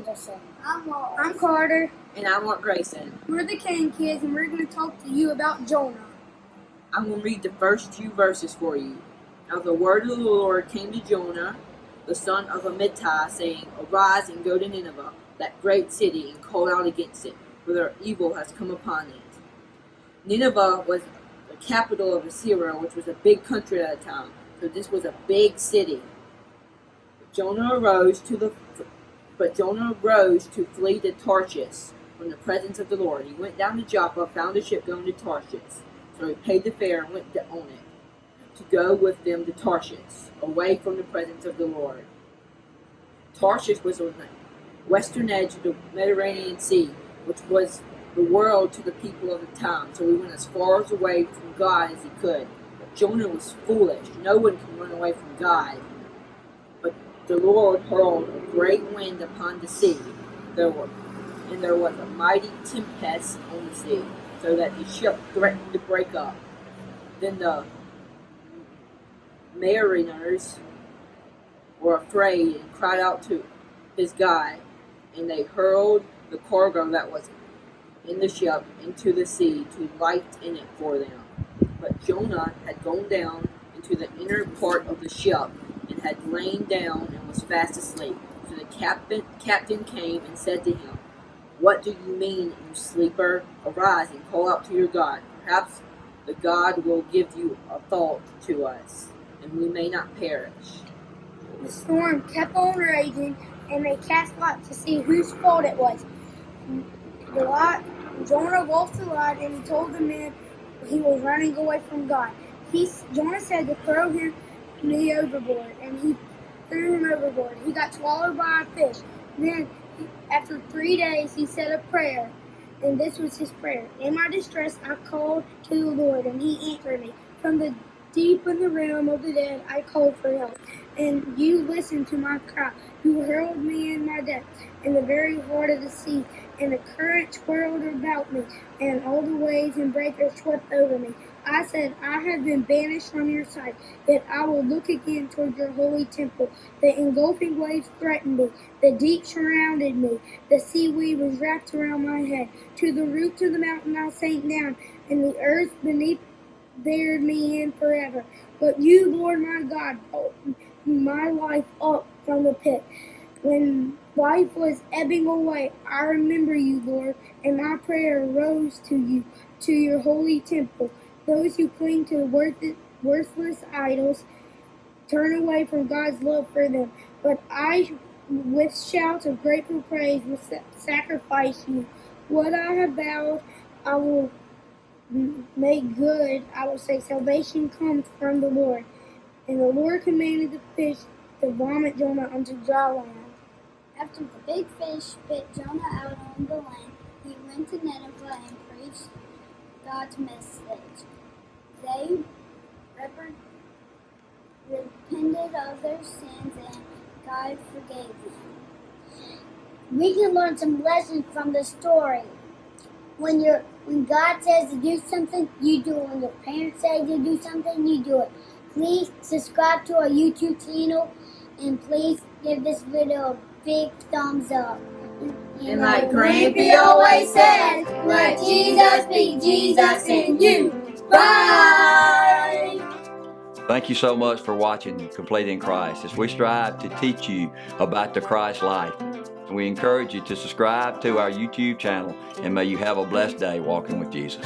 Anderson. I'm Carter. And I want Grayson. We're the Cain kids, and we're going to talk to you about Jonah. I'm going to read the first few verses for you. Now the word of the Lord came to Jonah, the son of Amittai, saying, Arise and go to Nineveh, that great city, and call out against it, for their evil has come upon it. Nineveh was the capital of Assyria, which was a big country at the time. So this was a big city. But Jonah arose to flee to Tarshish from the presence of the Lord. He went down to Joppa, found a ship going to Tarshish. So he paid the fare and went on it, to go with them to Tarshish, away from the presence of the Lord. Tarshish was on the western edge of the Mediterranean Sea, which was the world to the people of the time. So he went as far away from God as he could. But Jonah was foolish. No one can run away from God. But the Lord hurled a great wind upon the sea. There was a mighty tempest on the sea, so that the ship threatened to break up. Then the mariners were afraid and cried out to his God, and they hurled the cargo that was in the ship into the sea to light in it for them. But Jonah had gone down into the inner part of the ship and had lain down and was fast asleep. So the captain came and said to him, What do you mean, you sleeper? Arise and call out to your God. Perhaps the God will give you a thought to us, and we may not perish. The storm kept on raging, and they cast lots to see whose fault it was. Jonah lost the lot, and he told the men he was running away from God. Jonah said to throw me overboard, and he threw him overboard. He got swallowed by a fish. Then, after 3 days, he said a prayer, and this was his prayer. In my distress, I called to the Lord, and he answered me. From the deep in the realm of the dead, I called for help, and you listened to my cry. You hurled me in my death, in the very heart of the sea, and the current swirled about me, and all the waves and breakers swept over me. I said, I have been banished from your sight, yet I will look again toward your holy temple. The engulfing waves threatened me, the deep surrounded me, the seaweed was wrapped around my head. To the roots of the mountain I sank down, and the earth beneath buried me in forever. But you, Lord my God, brought my life up from the pit. When life was ebbing away, I remember you, Lord, and my prayer rose to you, to your holy temple. Those who cling to worthless idols turn away from God's love for them. But I, with shouts of grateful praise, will sacrifice you. What I have vowed, I will make good. I will say, salvation comes from the Lord. And the Lord commanded the fish to vomit Jonah onto dry land. After the big fish spit Jonah out on the land, he went to Nineveh and preached God's message. They repented of their sins, and God forgave them. We can learn some lessons from the story. When God says to do something, you do it. When your parents say to do something, you do it. Please subscribe to our YouTube channel, and please give this video a big thumbs up. And like Grampy always says, let Jesus be Jesus in you. Bye! Thank you so much for watching Complete in Christ as we strive to teach you about the Christ life. And we encourage you to subscribe to our YouTube channel, and may you have a blessed day walking with Jesus.